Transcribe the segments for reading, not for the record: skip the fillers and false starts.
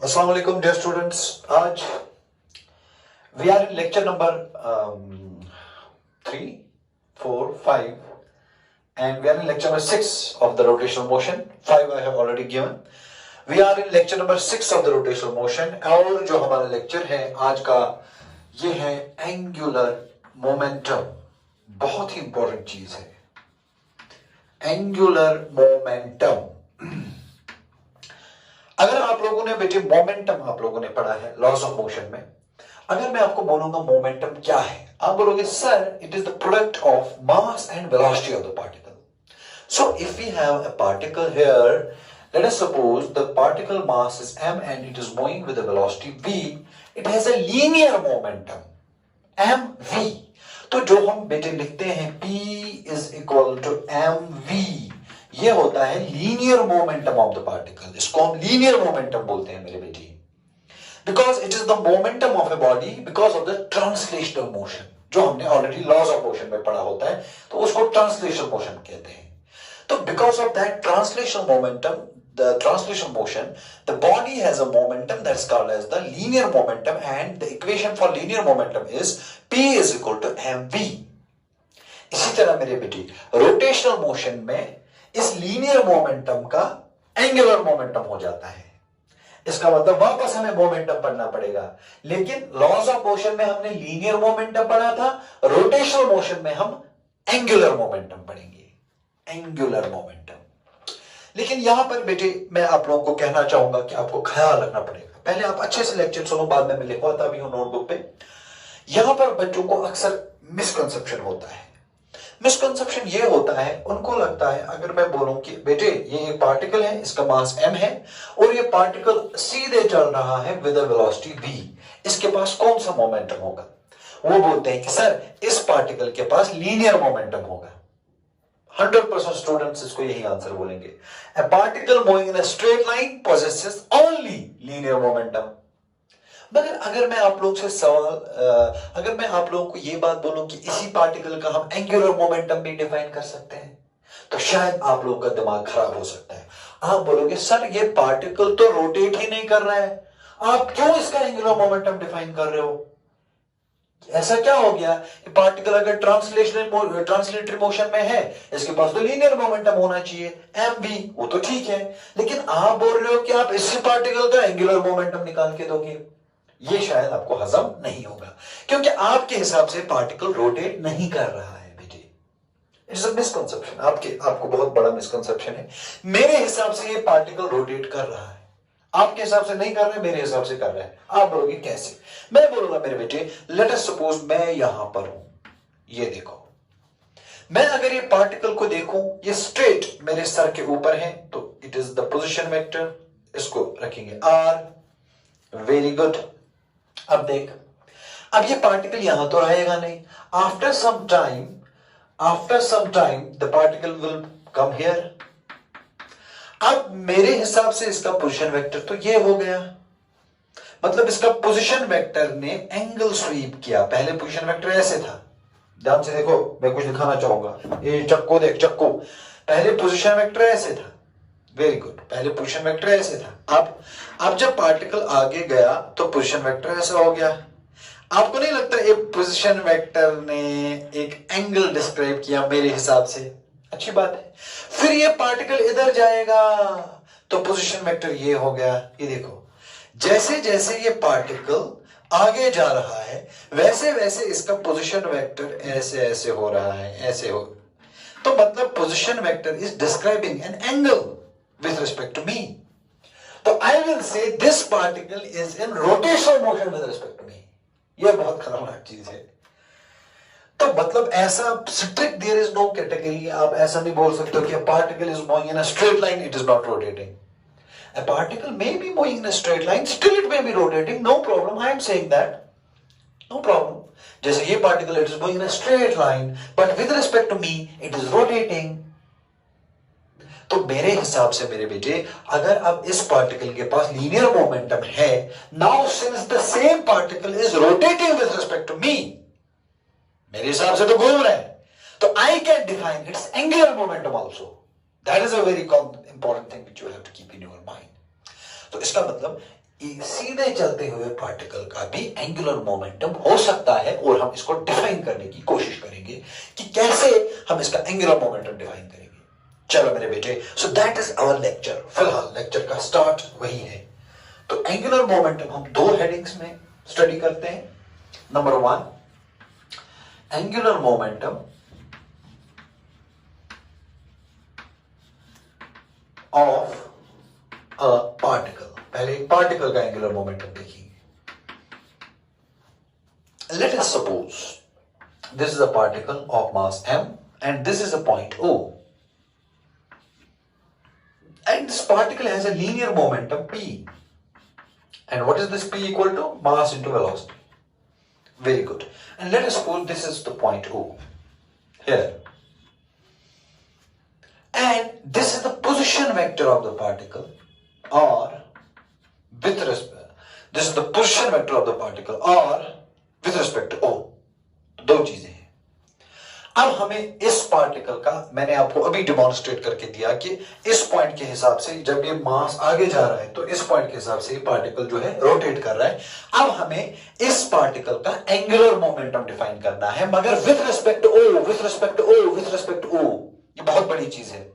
Assalamu alaikum, dear students. आज we are in lecture number 3, 4, 5, and we are in lecture number 6 of the rotational motion. 5 I have already given. We are in lecture number 6 of the rotational motion. और जो हमारा lecture है आज का ये है angular momentum. बहुत ही important चीज है angular momentum. अगर आप लोगों ने बेटे मोमेंटम आप लोगों ने पढ़ा है लॉज ऑफ मोशन में, अगर मैं आपको बोलूंगा मोमेंटम क्या है, आप बोलोगे sir it is the product of mass and velocity of the particle. So if we have a particle here, let us suppose the particle mass is m and it is moving with a velocity v, it has a linear momentum mv. तो जो हम बेटे लिखते हैं p is equal to mv, ये होता है linear momentum of the particle. इसको हम लीनियर मोमेंटम बोलते हैं मेरे बेटी, because it is the momentum of a body because of the translational motion, जो हमने ऑलरेडी लॉज ऑफ मोशन में पढ़ा होता है, तो उसको ट्रांसलेशनल मोशन कहते हैं. तो because of that translational momentum, the translation motion, the body has a momentum that's called as the linear momentum, and the equation for linear momentum is p is equal to mv. इसी तरह मेरे बेटी rotational motion में इस linear momentum का angular momentum हो जाता है. इसका मतलब वापस हमें मोमेंटम पढ़ना पड़ेगा, लेकिन लॉज ऑफ मोशन में हमने लीनियर मोमेंटम पढ़ा था, रोटेशनल मोशन में हम एंगुलर मोमेंटम पढ़ेंगे, एंगुलर मोमेंटम. लेकिन यहां पर बेटे मैं आप लोगों को कहना चाहूंगा कि आपको ख्याल रखना पड़ेगा. पहले आप अच्छे से लेक्चर सुनो, बाद में मैं लिखवाता भी हूं नोटबुक पे. यहां पर बच्चों को अक्सर मिसकंसेप्शन होता है. मिसकंसेप्शन ये होता है, उनको लगता है अगर मैं बोलूं कि बेटे ये एक पार्टिकल है, इसका मास m है और ये पार्टिकल सीधे चल रहा है विद अ वेलोसिटी v, इसके पास कौन सा मोमेंटम होगा? वो बोलते हैं कि सर इस पार्टिकल के पास लीनियर मोमेंटम होगा. 100% स्टूडेंट्स इसको यही आंसर बोलेंगे. A particle moving in a straight line possesses only linear momentum. मगर अगर मैं आप लोगों से अगर मैं आप लोगों को ये बात बोलूं कि इसी पार्टिकल का हम एंगुलर मोमेंटम भी डिफाइन कर सकते हैं, तो शायद आप लोगों का दिमाग खराब हो सकता है. आप बोलोगे सर ये पार्टिकल तो रोटेट ही नहीं कर रहा है, आप क्यों इसका एंगुलर मोमेंटम डिफाइन कर रहे हो? ऐसा क्या हो गया कि पार्टिकल अगर ट्रांसलेटरी मोशन में है, इसके पास तो लीनियर मोमेंटम होना चाहिए mv, वो तो ठीक है, लेकिन आप बोल रहे हो कि आप इसी पार्टिकल का एंगुलर मोमेंटम निकाल के दोगे. ये शायद आपको हजम नहीं होगा, क्योंकि आपके हिसाब से पार्टिकल रोटेट नहीं कर रहा है बेटे. इट्स अ मिसकंसेप्शन, आपको बहुत बड़ा मिसकंसेप्शन है. मेरे हिसाब से ये पार्टिकल रोटेट कर रहा है, आपके हिसाब से नहीं कर रहा है, मेरे हिसाब से कर रहा है. आप बोलोगे कैसे? मैं बोलूंगा मेरे बेटे लेट अस सपोज मैं यहां पर हूं, ये देखो, मैं अगर ये पार्टिकल को देखूं, ये स्ट्रेट मेरे सर के ऊपर है, तो it is the position vector, इसको रखेंगे r. Very good. अब देख, अब ये पार्टिकल यहां तो रहेगा नहीं. After some time the particle will come here. अब मेरे हिसाब से इसका पोजीशन वेक्टर तो ये हो गया, मतलब इसका पोजीशन वेक्टर ने एंगल स्वीप किया. पहले पोजीशन वेक्टर ऐसे था, ध्यान से देखो, मैं कुछ दिखाना चाहूंगा. ये चक्कू देख, चक्कू, पहले पोजीशन वेक्टर ऐसे था. वेरी गुड, पहले पोजीशन वेक्टर ऐसे था. अब जब पार्टिकल आगे गया तो पोजीशन वेक्टर ऐसा हो गया. आपको नहीं लगता एक पोजीशन वेक्टर ने एक एंगल डिस्क्राइब किया मेरे हिसाब से? अच्छी बात है. फिर ये पार्टिकल इधर जाएगा तो पोजीशन वेक्टर ये हो गया. ये देखो, जैसे जैसे ये पार्टिकल आगे जा रहा है वैसे वैसे इसका पोजीशन वेक्टर ऐसे ऐसे हो रहा है, ऐसे हो. तो मतलब position vector is describing an angle with respect to me. तो I will say this particle is in rotational motion with respect to me. यह बहुत खतरनाक चीज है. तो मतलब ऐसा strict there is no category. आप ऐसा नहीं बोल सकते कि a particle is moving in a straight line, it is not rotating. A particle may be moving in a straight line, still it may be rotating, no problem. I am saying that, no problem. जैसे ये particle it is moving in a straight line, but with respect to me it is rotating. तो मेरे हिसाब से मेरे बेटे अगर अब इस पार्टिकल के पास लीनियर मोमेंटम है, now since the same particle is rotating with respect to me, मेरे हिसाब से तो घूम रहा है, तो I can define its angular momentum also. That is a very important thing which you have to keep in your mind. तो इसका मतलब सीधे चलते हुए पार्टिकल का भी एंगुलर मोमेंटम हो सकता है, और हम इसको डिफाइन करने की कोशिश करेंगे कि कैसे हम इसका एंगुलर मोमेंटम डिफाइन करेंगे। चलो मेरे बेटे, so that is our lecture. फिलहाल लेक्चर का स्टार्ट वही है। तो एंगुलर मोमेंटम हम दो हेडिंग्स में स्टडी करते हैं। Number 1, angular momentum of a particle. पहले एक पार्टिकल का एंगुलर मोमेंटम देखेंगे। Late us suppose this is a particle of mass m and this is a point O, and this particle has a linear momentum p, and what is this p equal to? Mass into velocity. Very good. And let us suppose this is the point O here, and this is the position vector of the particle, or with respect, this is the position vector of the particle or with respect to O. दो चीजें हैं। अब हमें इस particle का, मैंने आपको अभी डिमॉन्स्ट्रेट करके दिया कि इस पॉइंट के हिसाब से जब ये मास आगे जा रहा है तो इस पॉइंट के हिसाब से ये पार्टिकल जो है रोटेट कर रहा है। अब हमें इस पार्टिकल का एंगुलर मोमेंटम डिफाइन करना है, मगर with respect O, with respect O, with respect O. ये बहुत बड़ी चीज है।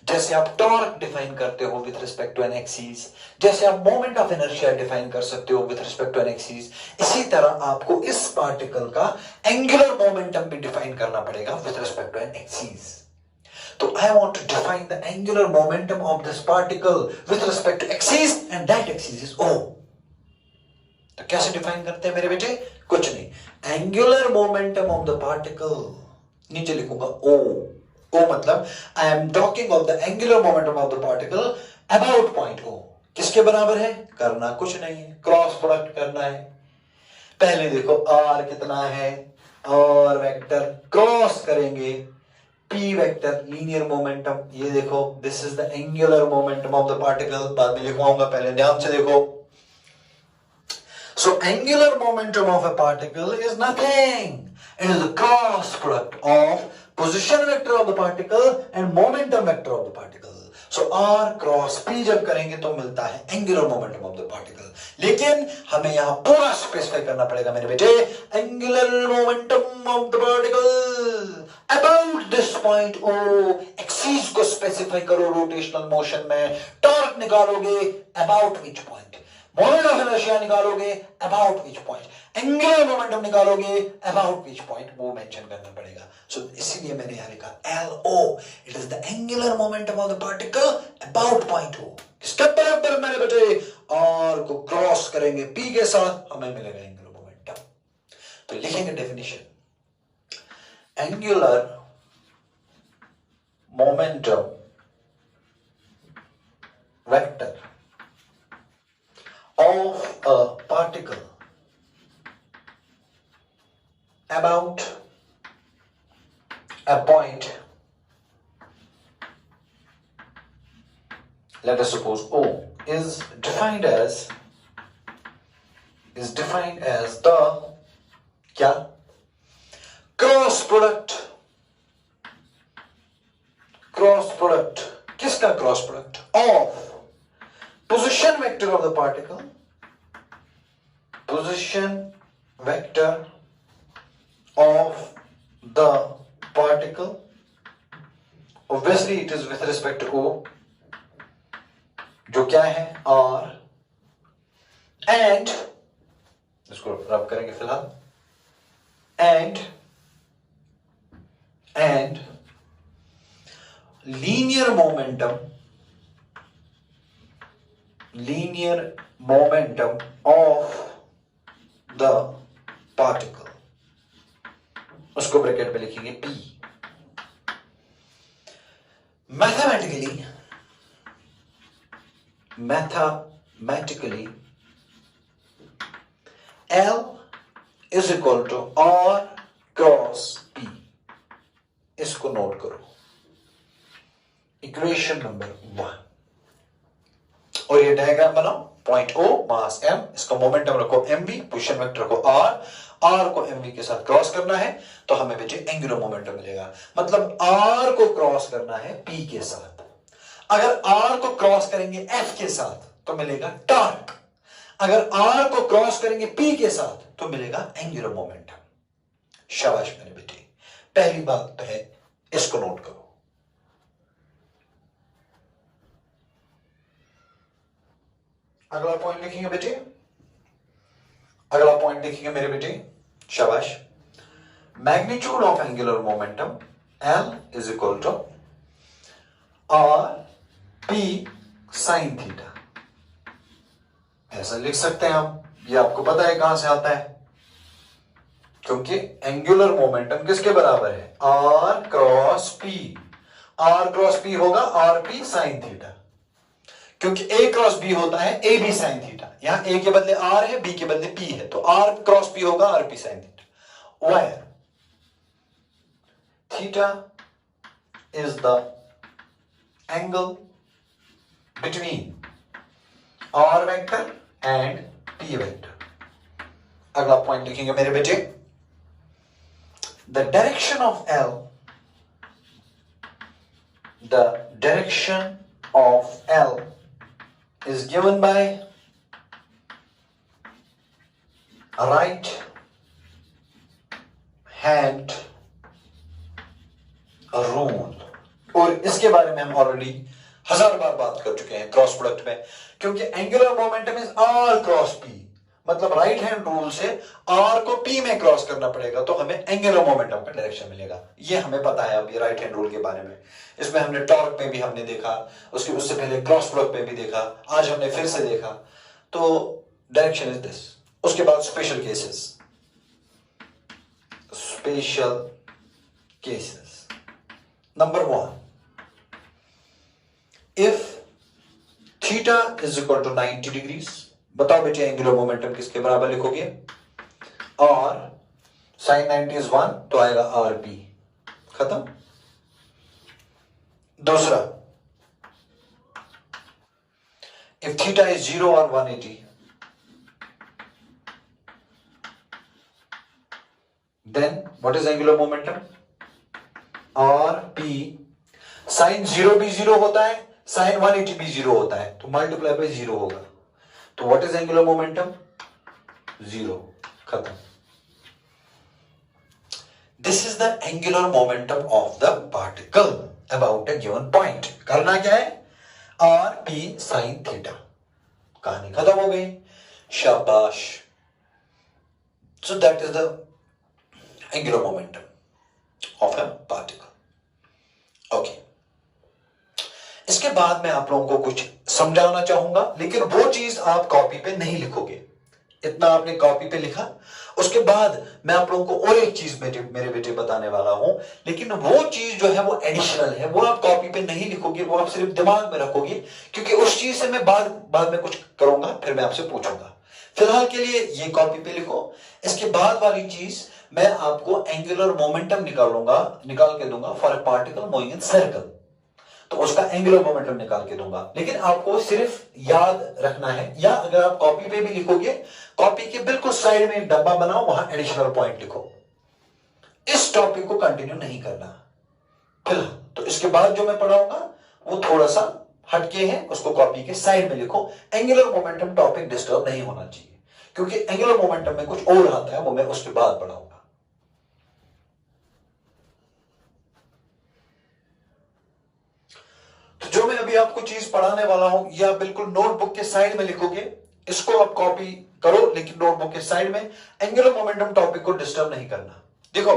जैसे आप टॉर्क डिफाइन करते हो with respect to an axis, जैसे आप मोमेंट ऑफ इनर्शिया डिफाइन कर सकते हो with respect to an axis, इसी तरह आपको इस पार्टिकल का एंगुलर मोमेंटम भी डिफाइन करना पड़ेगा with respect to an axis. तो I want to define the angular momentum of this particle with respect to axis, and that axis is O। तो कैसे डिफाइन करते हैं मेरे बेटे? कुछ नहीं, angular momentum of the particle, नीचे लिखूंगा O। O मतलब I am talking of the angular momentum of the particle about point O। किसके बराबर है? करना कुछ नहीं है, क्रॉस प्रोडक्ट करना है। पहले देखो R कितना है, और वेक्टर क्रॉस करेंगे P वेक्टर, लीनियर मोमेंटम। ये देखो this is the angular momentum of the particle, बाद में लिखवाऊंगा, पहले ध्यान से देखो। So angular momentum of a particle is nothing. It is the cross product of position vector of the particle and momentum vector of the particle. So R cross P जब करेंगे तो मिलता है angular momentum of the particle। लेकिन हमें यहां पूरा specify करना पड़ेगा मेरे बेटे, angular momentum of the particle about this point O। Axis को स्पेसिफाई करो रोटेशनल मोशन में। टॉर्क निकालोगे about which point, moment of inertia निकालोगे about which point, angular momentum निकालोगे अबाउट विच पॉइंट, वो मेंशन करना पड़ेगा। सो इसीलिए मैंने यहां लिखा LO, it is the angular momentum of the particle about point O। किसके बराबर मेरे बेटे? R को क्रॉस करेंगे P के साथ, हमें मिलेगा एंगुलर मोमेंटम। तो लिखेंगे definition, angular momentum vector of a particle about a point, let us suppose O, is defined as the क्या? Cross product. क्रॉस प्रोडक्ट किसका? Cross product of position vector of the particle, position vector of the particle, obviously it is with respect to O, जो क्या है R, and इसको रब करेंगे फिलहाल, and linear momentum of the particle, उसको bracket में लिखेंगे P। Mathematically L is equal to R cross P। इसको नोट करो, इक्वेशन नंबर 1। और ये डायग्राम बनाओ, पॉइंट O, मास M, इसका मोमेंटम रखो mv, पोजीशन वेक्टर रखो R को mv के साथ क्रॉस करना है तो हमें बेटे एंगुलर मोमेंटम मिलेगा। मतलब R को क्रॉस करना है P के साथ। अगर R को क्रॉस करेंगे F के साथ तो मिलेगा टॉर्क। अगर आर को क्रॉस करेंगे पी के साथ तो मिलेगा एंगुलर मोमेंटम। शाबाश मेरे बेटे, पहली बात तो है, इसको नोट करो। अगला पॉइंट लिखेंगे बेटे, अगला पॉइंट लिखेंगे मेरे बेटे, शाबाश। Magnitude of angular momentum L is equal to R P sine theta. ऐसा लिख सकते हैं हम, ये आपको पता है कहां से आता है, क्योंकि एंगुलर मोमेंटम किसके बराबर है, R cross P. R cross P होगा आर पी साइन थीटा, क्योंकि ए क्रॉस बी होता है ए बी साइन थीटा। यहां ए के बदले आर है, बी के बदले पी है, तो आर क्रॉस पी होगा R P sine theta. Where theta is the angle between R vector and P vector. अगला पॉइंट लिखेंगे मेरे बेटे, the direction of L, the direction of L is given by a right hand rule। और इसके बारे में हम already 1000 बार बात कर चुके हैं क्रॉस प्रोडक्ट में, क्योंकि angular momentum is R cross P, मतलब राइट हैंड रूल से आर को पी में क्रॉस करना पड़ेगा तो हमें एंगुलर मोमेंटम का डायरेक्शन मिलेगा। ये हमें पता है अभी राइट हैंड रूल के बारे में, इसमें हमने टॉर्क में भी हमने देखा, उससे पहले क्रॉस प्रोडक्ट में भी देखा, आज हमने फिर से देखा। तो डायरेक्शन इज दिस। उसके बाद special cases, special cases. Number 1, if theta is equal to 90 degrees, बताओ बेटे एंगुलर मोमेंटम किसके बराबर लिखोगे, और साइन 90 इज 1 तो आएगा आर पी, खत्म। दूसरा, इफ थीटा इज 0 और 180, then what is angular momentum, R P. Sine 0 भी 0 होता है, साइन 180 भी 0 होता है, तो मल्टीप्लाई बाय 0 होगा, तो व्हाट इज एंगुलर मोमेंटम, 0, खत्म। This is the angular momentum of the particle about a given point. करना क्या है, आर पी साइन थीटा, कहानी खत्म हो गई, शाबाश। सो that is the angular momentum of a particle. Okay, इसके बाद मैं आप लोगों को कुछ समझाना चाहूंगा, लेकिन वो चीज आप कॉपी पे नहीं लिखोगे। इतना आपने कॉपी पे लिखा, उसके बाद मैं आप लोगों को और एक चीज मेरे बेटे बताने वाला हूं, लेकिन वो चीज जो है वो एडिशनल है, वो आप कॉपी पे नहीं लिखोगे, वो आप सिर्फ दिमाग में रखोगे, क्योंकि उस चीज से मैं बाद में कुछ करूंगा, फिर मैं आपसे पूछूंगा। फिलहाल के लिए ये कॉपी पे लिखो। इसके बाद वाली चीज मैं आपको एंगुलर मोमेंटम निकाल के दूंगा for a particle moving in circle, तो उसका एंगुलर मोमेंटम निकाल के दूंगा। लेकिन आपको सिर्फ याद रखना है, या अगर आप कॉपी पे भी लिखोगे, कॉपी के बिल्कुल साइड में एक डब्बा बनाओ, वहां एडिशनल पॉइंट लिखो। इस टॉपिक को कंटिन्यू नहीं करना फिलहाल। तो इसके बाद जो मैं पढ़ाऊंगा वो थोड़ा सा हटके है, उसको कॉपी के साइड में लिखो। एंगुलर मोमेंटम टॉपिक डिस्टर्ब नहीं होना चाहिए, क्योंकि एंगुलर मोमेंटम में कुछ और आता है, वो मैं उसके बाद पढ़ाऊंगा। तो जो मैं अभी आपको चीज पढ़ाने वाला हूं, या बिल्कुल नोटबुक के साइड में लिखोगे, इसको आप कॉपी करो, लेकिन नोटबुक के साइड में। एंगुलर मोमेंटम टॉपिक को डिस्टर्ब नहीं करना। देखो,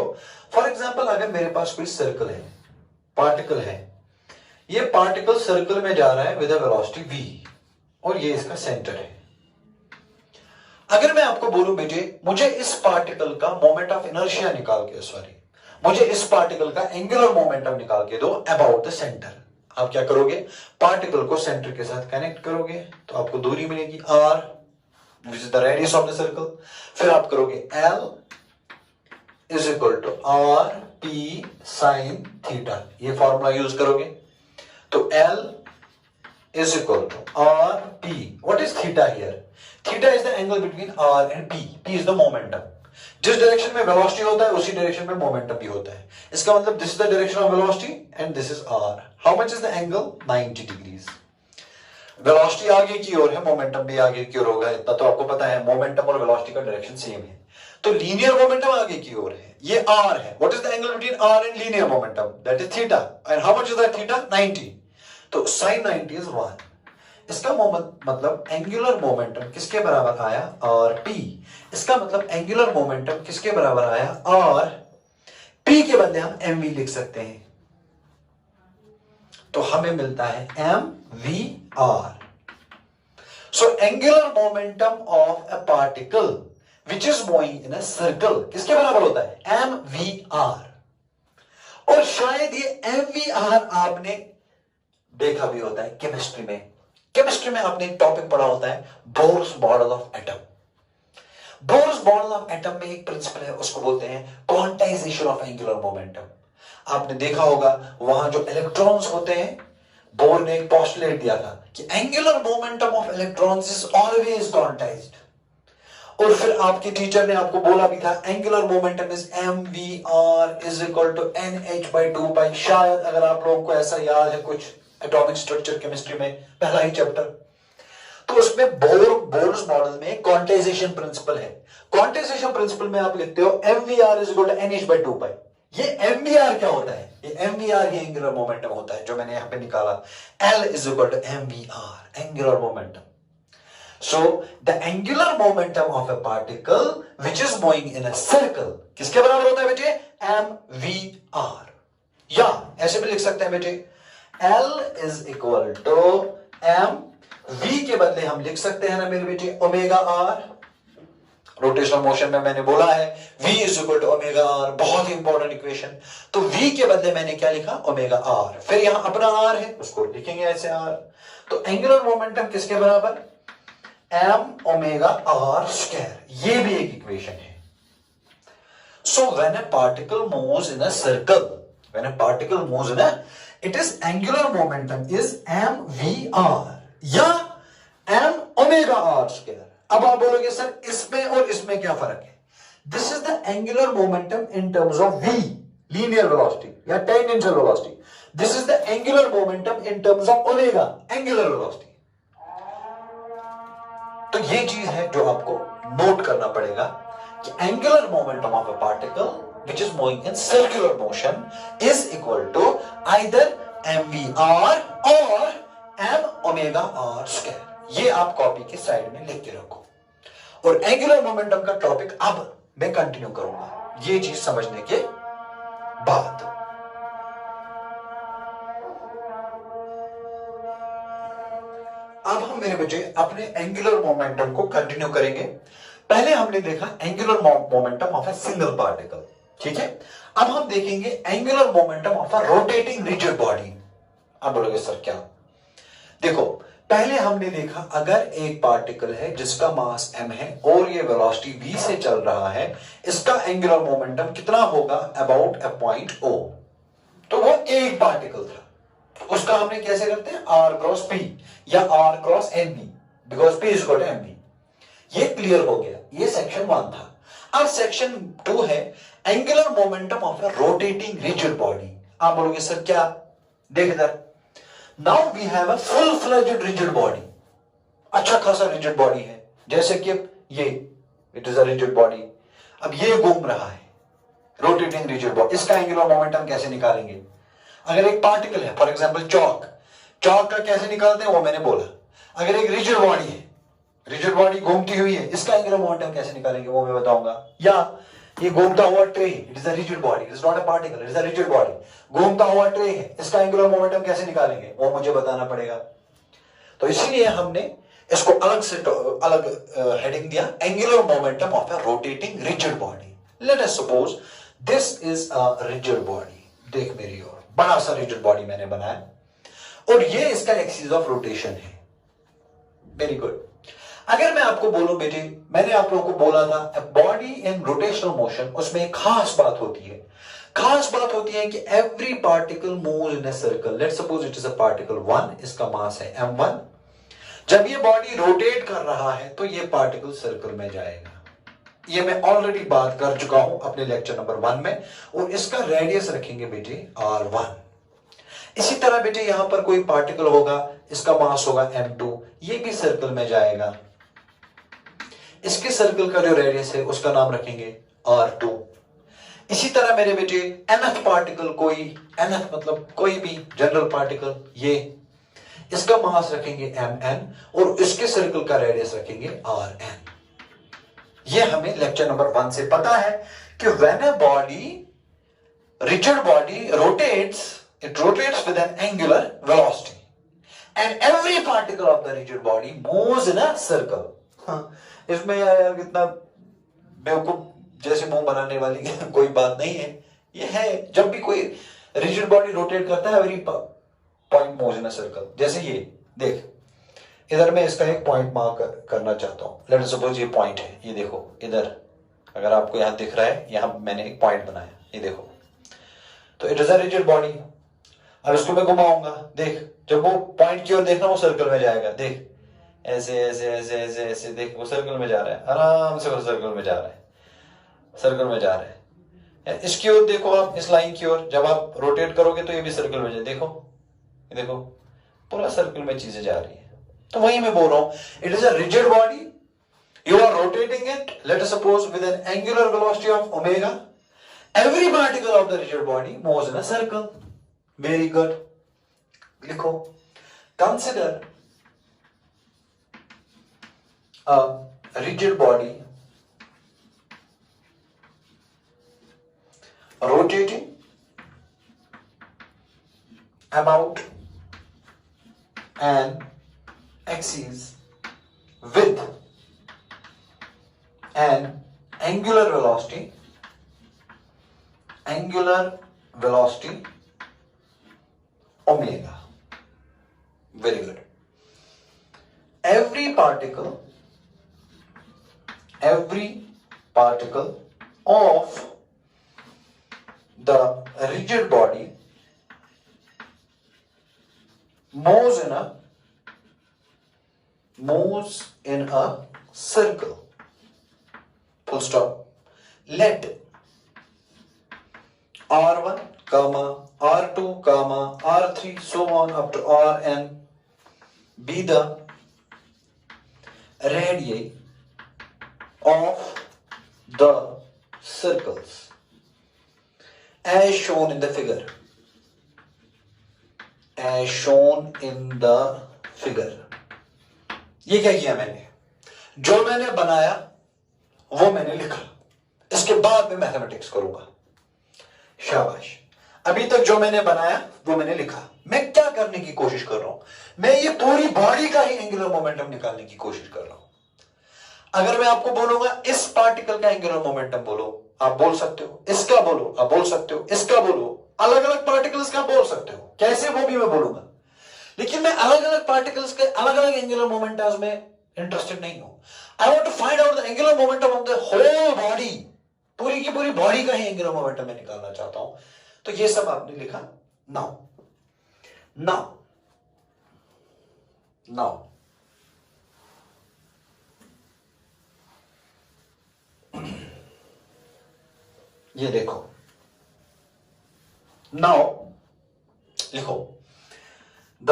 फॉर एग्जांपल अगर मेरे पास कोई सर्कल है, पार्टिकल है, ये पार्टिकल सर्कल में जा रहा है विद अ वेलोसिटी v, और ये इसका सेंटर है। अगर मैं आपको बोलूं बेटे मुझे इस पार्टिकल का मोमेंट ऑफ इनर्शिया मुझे इस पार्टिकल का एंगुलर मोमेंटम निकाल के दो अबाउट द सेंटर, आप क्या करोगे, पार्टिकल को सेंटर के साथ कनेक्ट करोगे, तो आपको दूरी मिलेगी r, which is the radius of the circle. फिर आप करोगे l is equal to R P sine theta, ये फॉर्मूला यूज करोगे, तो l is equal to R P. What is theta here, theta is the angle between r and p, p is the momentum. जिस direction में velocity होता है उसी direction में momentum भी होता है। इसका मतलब this is the direction of velocity and this is r। How much is the angle, 90 degrees. Velocity आगे की ओर है, मोमेंटम भी आगे की ओर होगा, इतना तो आपको पता है, मोमेंटम और वेलोसिटी का डायरेक्शन सेम है, तो लीनियर मोमेंटम आगे की ओर है, ये r है। What is the angle between r and linear momentum? That is theta, and how much is that theta? 90, तो sin 90 इज 1। इसका मतलब एंगुलर मोमेंटम किसके बराबर आया? rp। इसका मतलब एंगुलर मोमेंटम किसके बराबर आया? r। p के बदले हम mv लिख सकते हैं, तो हमें मिलता है mvr। So angular momentum of a particle which is moving in a circle किसके बराबर होता है? mvr। और शायद ये mvr आपने देखा भी होता है केमिस्ट्री में। केमिस्ट्री में आपने एक टॉपिक पढ़ा होता है Bohr's model of atom. Bohr's model of atom में एक प्रिंसिपल है, उसको बोलते हैं क्वांटाइजेशन ऑफ एंगुलर मोमेंटम। आपने देखा होगा वहां जो इलेक्ट्रॉन्स होते हैं, बोर ने एक पोस्टुलेट दिया था कि angular momentum of electrons is always quantised. और फिर आपके टीचर ने आपको बोला भी था angular momentum is mvr is equal to nh/2π। शायद अगर आप लोगों को ऐसा याद है कुछ एटॉमिक स्ट्रक्चर केमिस्ट्री में पहला ही चैप्टर, तो उसमें बोर्स मॉडल में क्वांटाइजेशन प्रिंसिपल है। क्वांटाइजेशन प्रिंसिपल में आप लिखते हो mvr is equal to nh/2π। ये mvr क्या होता है? ये mvr ही एंगुलर मोमेंटम होता है जो मैंने यहां पे निकाला, L is equal to mvr angular momentum. So the angular momentum of a particle which is moving in a circle किसके बराबर होता है बेटे? mvr। या ऐसे भी लिख सकते हैं बेटे, L is equal to m, v के बदले हम लिख सकते हैं ना मेरे बेटे ओमेगा r। रोटेशनल मोशन में मैंने बोला है v is equal to omega r, बहुत ही इंपॉर्टेंट इक्वेशन। तो v के बदले मैंने क्या लिखा? Omega r। फिर यहां अपना r है, उसको लिखेंगे ऐसे r। तो एंगुलर मोमेंटम किसके बराबर? m omega r square. ये भी एक इक्वेशन है। So when a particle moves in a circle, when a particle moves in a, it is angular momentum is mvr या m ओमेगा r स्क्वायर। अब आप बोलोगे सर इसमें और इसमें क्या फर्क है? This is the angular momentum in terms of v, linear velocity या tangential velocity. This is the angular momentum in terms of omega, angular velocity. तो ये चीज है जो आपको नोट करना पड़ेगा कि angular momentum of a particle which is moving in circular motion is equal to either mvr और m ओमेगा r स्क्वायर। ये आप कॉपी के साइड में लिख के रखो। और एंगुलर मोमेंटम का टॉपिक अब मैं कंटिन्यू करूंगा, ये चीज समझने के बाद। अब हम मेरे बच्चे अपने एंगुलर मोमेंटम को कंटिन्यू करेंगे। पहले हमने देखा angular momentum of a single particle, ठीक है। अब हम देखेंगे angular momentum of a rotating rigid body. अब बोलोगे सर क्या? देखो पहले हमने देखा अगर एक पार्टिकल है जिसका मास m है और ये वेलोसिटी v से चल रहा है, इसका एंगुलर मोमेंटम कितना होगा? About a point o। तो वो एक पार्टिकल था, उसका हमने कैसे करते हैं? r क्रॉस p या r cross nb, because p is equal to mb। ये क्लियर हो गया, ये सेक्शन 1 था। अब सेक्शन 2 है angular momentum of a rotating rigid body. आप बोलोगे सर क्या? देख इधर, now we have a full fledged rigid body, अच्छा खासा रिजिड बॉडी है, जैसे कि ये it is a rigid body. अब ये घूम रहा है, रोटेटिंग रिजिड बॉडी, इसका एंगुलर मोमेंटम कैसे निकालेंगे? अगर एक पार्टिकल है, फॉर एग्जांपल चौक का कैसे निकालते हैं वो मैंने बोला। अगर एक रिजिड बॉडी है, रिजिड बॉडी घूमती हुई है, इसका एंगुलर मोमेंटम कैसे निकालेंगे वो मैं बताऊंगा। या ये घूमता हुआ tray, it is a rigid body, it is not a particle, it is a rigid body. घूमता हुआ ट्रे है, इसका एंगुलर मोमेंटम कैसे निकालेंगे वो मुझे बताना पड़ेगा। तो इसीलिए हमने इसको अलग से अलग हेडिंग दिया, angular momentum of a rotating rigid body. Late us suppose this is a rigid body, देख मेरी ओर, बड़ा सा रिजिड बॉडी मैंने बनाया और ये इसका एक्सिस ऑफ रोटेशन है। Very good. अगर मैं आपको बोलूं बेटे, मैंने आप लोगों को बोला था बॉडी इन रोटेशनल मोशन, उसमें एक खास बात होती है। खास बात होती है कि every particle moves in a circle. Let's suppose it is a particle 1, इसका मास है m1। जब ये बॉडी रोटेट कर रहा है तो ये पार्टिकल सर्कल में जाएगा। ये मैं ऑलरेडी बात कर चुका हूं अपने लेक्चर नंबर 1 में। और इसका रेडियस रखेंगे बेटे r1। इसी तरह बेटे यहां पर कोई पार्टिकल होगा, इसका मास होगा m2, ये भी सर्कल में जाएगा, इसके सर्कल का जो रेडियस है उसका नाम रखेंगे r2। इसी तरह मेरे बेटे nth पार्टिकल, कोई nth मतलब कोई भी जनरल पार्टिकल, ये इसका मास रखेंगे mn और इसके सर्कल का रेडियस रखेंगे rn। ये हमें लेक्चर नंबर 1 से पता है कि when a body, rigid body rotates, it rotates with an angular velocity and every particle of the rigid body moves in a circle। इसमें यार कितना बेवकूफ जैसे मुंह बनाने वाली कोई बात नहीं है, ये है जब भी कोई रिजिड बॉडी रोटेट करता है every point moves in a circle. जैसे ये देख, इधर मैं इसका एक पॉइंट मार्क करना चाहता हूं, लेट अस सपोज ये पॉइंट है, ये देखो इधर, अगर आपको यहां दिख रहा है, यहां मैंने एक पॉइंट बनाया, ये देखो, तो it is a rigid body. अब इसको मैं घुमाऊंगा, देख जब वो पॉइंट की ओर देखना वो सर्कल में जाएगा, देख ऐसे ऐसे ऐसे ऐसे ऐसे, देख वो सर्कल में जा रहा है, आराम से वो सर्कल में जा रहा है, सर्कल में जा रहा है। इसकी ओर देखो आप, इस लाइन की ओर जब आप रोटेट करोगे तो ये भी सर्कल में जाए, देखो ये देखो पूरा सर्कल में चीजें जा रही है। तो वही मैं बोल रहा हूं, it is a rigid body, you are rotating it, let us suppose with an angular velocity of omega, every particle of the rigid body moves in a circle। Very good। लिखो, consider a rigid body rotating about an axis with an angular velocity omega। Very good। every particle of the rigid body moves in a circle, full stop। let R1, R2, R3, so on up to Rn be the radii of the circles as shown in the figure। As shown in the figure। ये क्या किया मैंने, जो मैंने बनाया वो मैंने लिखा, इसके बाद में मैथमेटिक्स करूंगा। शाबाश। अभी तक जो मैंने बनाया वो मैंने लिखा। मैं क्या करने की कोशिश कर रहा हूं, मैं ये पूरी बॉडी का ही एंगुलर मोमेंटम निकालने की कोशिश कर रहा हूं। अगर मैं आपको बोलूंगा इस पार्टिकल का एंगुलर मोमेंटम बोलो, आप बोल सकते हो, इसका बोलो आप बोल सकते हो, इसका बोलो, अलग अलग पार्टिकल्स का बोल सकते हो, कैसे वो भी मैं बोलूंगा। लेकिन मैं अलग अलग पार्टिकल्स के अलग अलग एंगुलर मोमेंटम्स में इंटरेस्टेड नहीं हूं। I want to find out the angular momentum of the whole body, पूरी की पूरी बॉडी का ही एंगुलर मोमेंटम मैं निकालना चाहता हूं। तो ये सब आपने लिखा। नाउ ये देखो, नाउ लिखो, the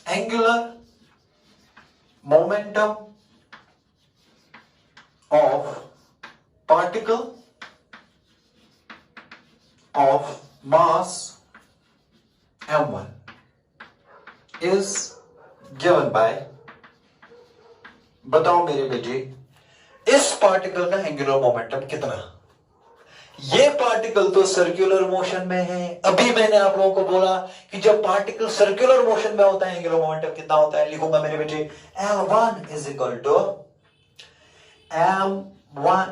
angular momentum of particle of mass m1 is given by, बताओ मेरे बेटे इस पार्टिकल का एंगुलर मोमेंटम कितना। ये पार्टिकल तो सर्कुलर मोशन में है। अभी मैंने आप लोगों को बोला कि जब पार्टिकल सर्कुलर मोशन में होता है एंगुलर मोमेंटम कितना होता है। लिखूंगा मेरे बेटे L1 is equal to m1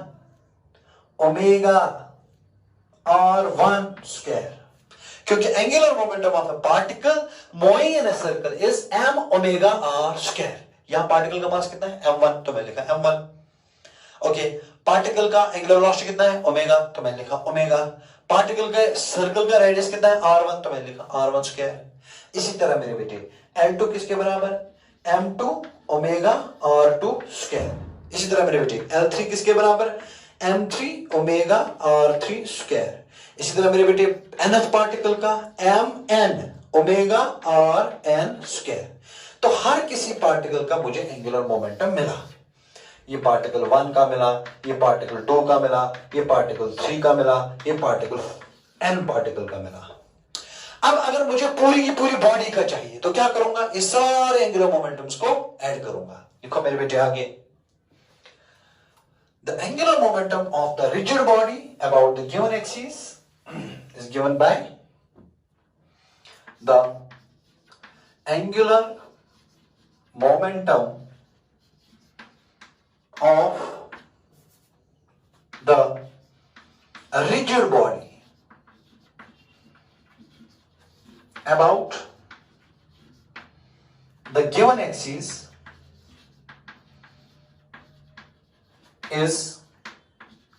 omega r1 square, क्योंकि angular momentum of a particle moving in a circle is m omega r square. यहां पार्टिकल का मास कितना है m1, तो मैं लिखा m1। ओके, पार्टिकल का एंगुलर वेलोसिटी कितना है ओमेगा, तो मैंने लिखा ओमेगा। पार्टिकल के सर्कल का रेडियस कितना है r1, तो मैंने लिखा r1 स्क्वायर। इसी तरह मेरे बेटे L2 किसके बराबर, m2 ओमेगा r2 स्क्वायर। इसी तरह मेरे बेटे L3 किसके बराबर, m3 ओमेगा r3 स्क्वायर। इसी तरह मेरे बेटे nth पार्टिकल का M N omega R N square. तो हर किसी पार्टिकल का मुझे एंगुलर मोमेंटम मिला। ये पार्टिकल 1 का मिला, ये पार्टिकल 2 का मिला, ये पार्टिकल 3 का मिला, ये पार्टिकल n पार्टिकल का मिला। अब अगर मुझे पूरी की पूरी बॉडी का चाहिए तो क्या करूंगा, इस सारे एंगुलर मोमेंटम्स को ऐड करूंगा। देखो मेरे बेटे आगे, the angular momentum of the rigid body about the given axis is given by the angular momentum of the rigid body about the given axis is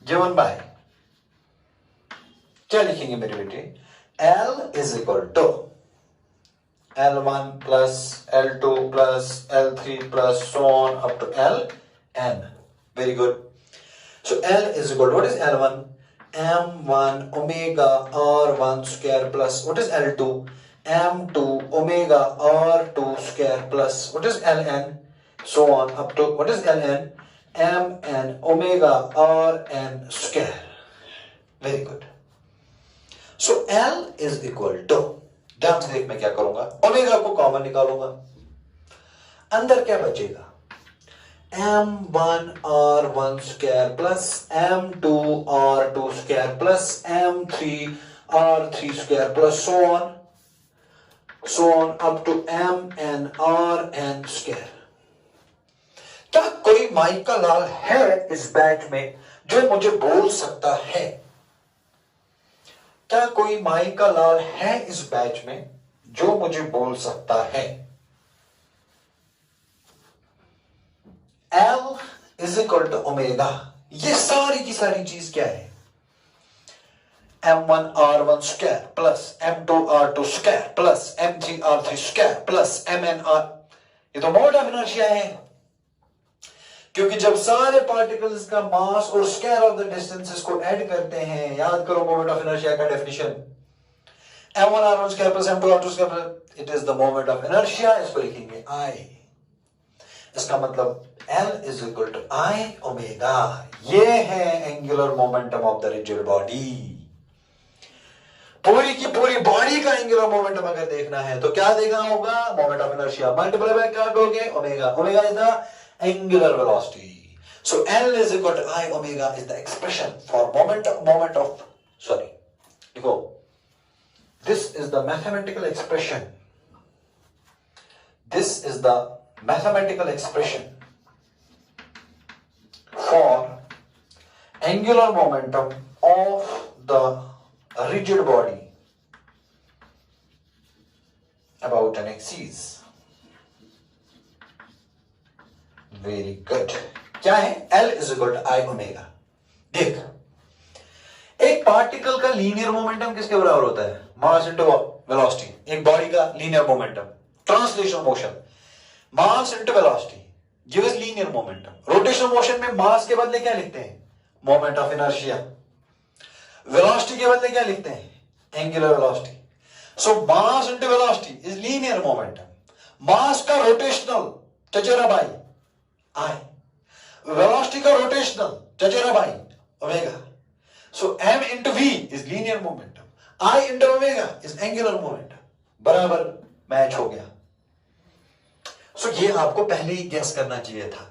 given by, क्या लिखेंगे मेरे बेटे, L is equal to L1 plus L2 plus L3 plus so on up to Ln. Very good. So L is equal to, what is L1? M1 omega R1 square plus, what is L2? M2 omega R2 square plus, what is Ln? So on up to, what is Ln? Mn omega Rn square. Very good. So L is equal to, ध्यान से देख मैं क्या करूंगा, omega को common निकालूंगा, अंदर क्या बचेगा, m1 r1 square plus m2 r2 square plus m3 r3 square plus so on up to mn rn square. क्या कोई माइका लाल है इस बैच में जो मुझे बोल सकता है, क्या कोई माइका लाल है इस बैच में जो मुझे बोल सकता है, L is equal to omega, ये सारी की सारी चीज क्या है, m1 r1 square plus m2 r2 square plus m3 r3 square plus mn r, ये तो मोमेंट ऑफ इनर्शिया है, क्योंकि जब सारे पार्टिकल्स का मास और स्क्वायर ऑफ द डिस्टेंसेस को ऐड करते हैं, याद करो मोमेंट ऑफ इनर्शिया का definition, m1 r1 square plus m2 r2 square, it is the moment of inertia, इसको लिखेंगे I। इसका मतलब L is equal to I omega, ये है angular momentum of the rigid body. पूरी की पूरी बॉडी का एंगुलर मोमेंटम अगर देखना है तो क्या देखना होगा, moment of inertia multiply by क्या करोगे, omega, omega is the angular velocity. So L is equal to I omega is the expression for moment of, sorry, देखो, this is the mathematical expression. This is the mathematical expression for angular momentum of the rigid body about an axis. Very good, क्या है, L is equal to I omega. देख, एक particle का linear momentum किसके बराबर होता है, मास into velocity. एक बॉडी का लीनियर मोमेंटम, ट्रांसलेशनल मोशन, मास into velocity gives linear momentum. Rotational motion में मास के बदले क्या लिखते हैं, मोमेंट ऑफ इनर्शिया, वेलोसिटी के बदले क्या लिखते हैं, angular velocity. So mass into velocity is linear momentum, mass का रोटेशनल चचेरा भाई I, velocity का rotational चचेरा भाई omega. So m into v is linear momentum, I into omega is angular momentum, बराबर मैच हो गया। So ये आपको पहले ही गेस करना चाहिए था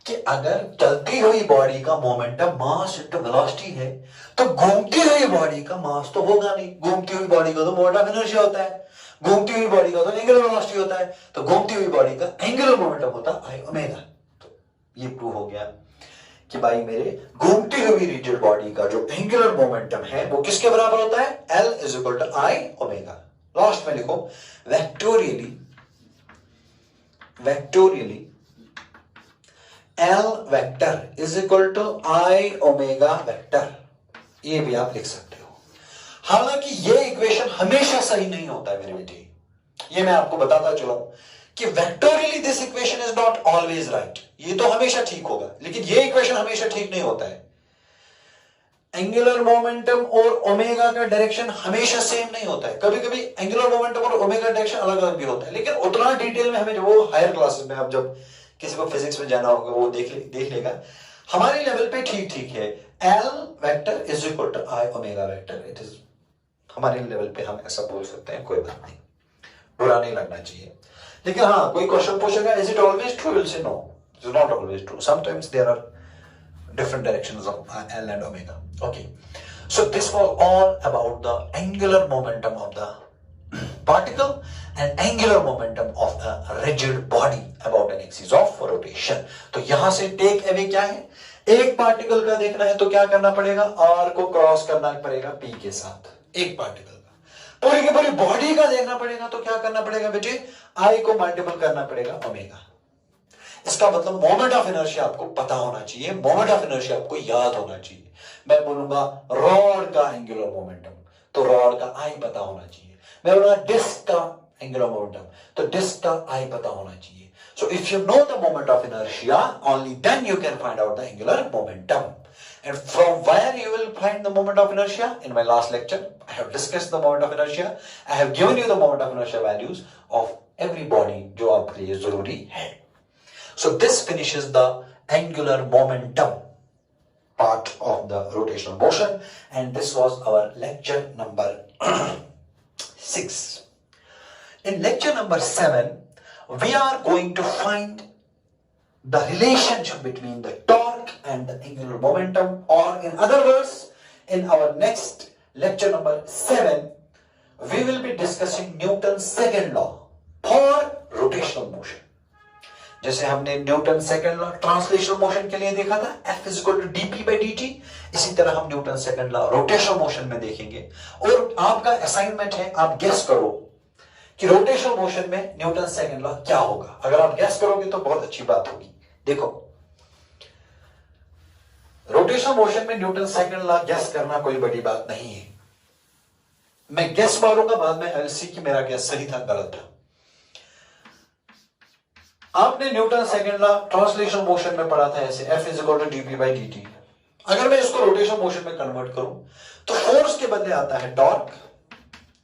कि अगर चलती हुई बॉडी का मोमेंटम मास इनटू वेलोसिटी है तो घूमती हुई बॉडी का मास तो होगा नहीं, घूमती हुई बॉडी का तो मोमेंट ऑफ इनर्शिया होता है, घूमती हुई बॉडी का तो एंगुलर वेलोसिटी होता है, तो घूमती हुई बॉडी का एंगुलर मोमेंटम होता है I ओमेगा। तो ये प्रूव हो गया कि भाई मेरे घूमती हुई रिजिड बॉडी का जो एंगुलर मोमेंटम है वो किसके बराबर होता है, L is equal to I omega. Last में लिखो vectorially L vector is equal to I omega vector, ये भी आप लिख सकते हो। हालांकि ये इक्वेशन हमेशा सही नहीं होता है मेरे बेटे, ये मैं आपको बताता चला कि vectorially this equation is not always right, ये तो हमेशा ठीक होगा लेकिन ये इक्वेशन हमेशा ठीक नहीं होता है। एंगुलर मोमेंटम और ओमेगा का डायरेक्शन हमेशा सेम नहीं होता है, कभी कभी एंगुलर मोमेंटम और ओमेगा डायरेक्शन अलग अलग भी होता है, लेकिन उतना डिटेल में हमें वो हायर क्लासेस में, अब जब किसी को फिजिक्स में जाना होगा वो देख लेगा। हमारे लेवल पे ठीक ठीक है, L vector is equal to I omega vector, it is हमारे लेवल पे हम ऐसा बोल सकते हैं, कोई बात नहीं, बुरा नहीं लगना चाहिए। लेकिन हाँ, कोई क्वेश्चन पूछेगा is it always true, will say no, it is not always true, sometimes there are different directions of L and omega. Okay, so this was all about the angular momentum of the particle and angular momentum of a rigid body about an axis of rotation. तो यहां से take away क्या है, एक particle का देखना है तो क्या करना पड़ेगा, R को क्रॉस करना पड़ेगा P के साथ, एक पार्टिकल का। पूरी की पूरी बॉडी का देखना पड़ेगा तो क्या करना पड़ेगा बेटे, I को मल्टीपल करना पड़ेगा ओमेगा। इसका मतलब मोमेंट ऑफ इनर्शिया आपको पता होना चाहिए, मोमेंट ऑफ इनर्शिया आपको याद होना चाहिए। मैं बोलूंगा रॉड का एंगुलर मोमेंटम, तो रॉड का आई पता होना चाहिए। मैं बोलूंगा डिस्क का एंगुलर मोमेंटम, तो डिस्क का आई पता होना चाहिए। So if you know the moment of inertia, only then you can find out the angular momentum. And from where you will find the moment of inertia? In my last lecture, I have discussed the moment of inertia. I have given you the moment of inertia values of every body जो आपके लिए जरूरी है। So this finishes the angular momentum part of the rotational motion, and this was our lecture number 6. In lecture number 7, we are going to find the relationship between the torque and the angular momentum, or in other words, in our next lecture number 7, we will be discussing Newton's second law for rotational motion. जैसे हमने Newton second law translational motion के लिए देखा था, F is equal to dp by dt, इसी तरह हम Newton second law rotational motion में देखेंगे। और आपका असाइनमेंट है, आप गेस करो कि रोटेशनल मोशन में न्यूटन सेकंड लॉ क्या होगा। अगर आप गेस करोगे तो बहुत अच्छी बात होगी। देखो, रोटेशनल मोशन में न्यूटन सेकंड लॉ गेस करना कोई बड़ी बात नहीं है। मैं गेस मारूंगा, बाद में एल सी कि मेरा गेस सही था गलत था। आपने Newton second law translational motion में पढ़ा था ऐसे, F is equal to dp by dt। अगर मैं इसको रोटेशनल मोशन में कन्वर्ट करूं तो फोर्स के बदले आता है torque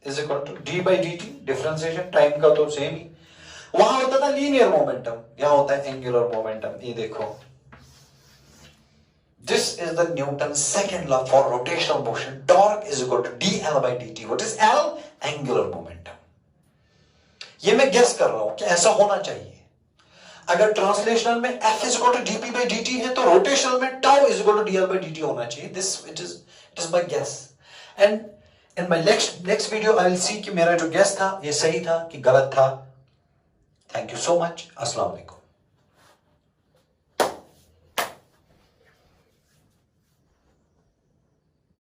is equal to d by dt, differentiation time का तो सेम ही। वहां होता था लीनियर मोमेंटम, यहां होता है एंगुलर मोमेंटम। ये देखो, this is the Newton second law for rotational motion, torque is equal to dl by dt। What is L? Angular momentum. ये मैं गेस कर रहा हूं कि ऐसा होना चाहिए। अगर ट्रांसलेशनल में F is equal to dp by dt है तो रोटेशनल में tau is equal to dl by dt होना चाहिए। This it is my guess, and in my next video I will see कि मेरा जो गेस था ये सही था कि गलत था। Thank you so much. अस्सलाम वालेकुम।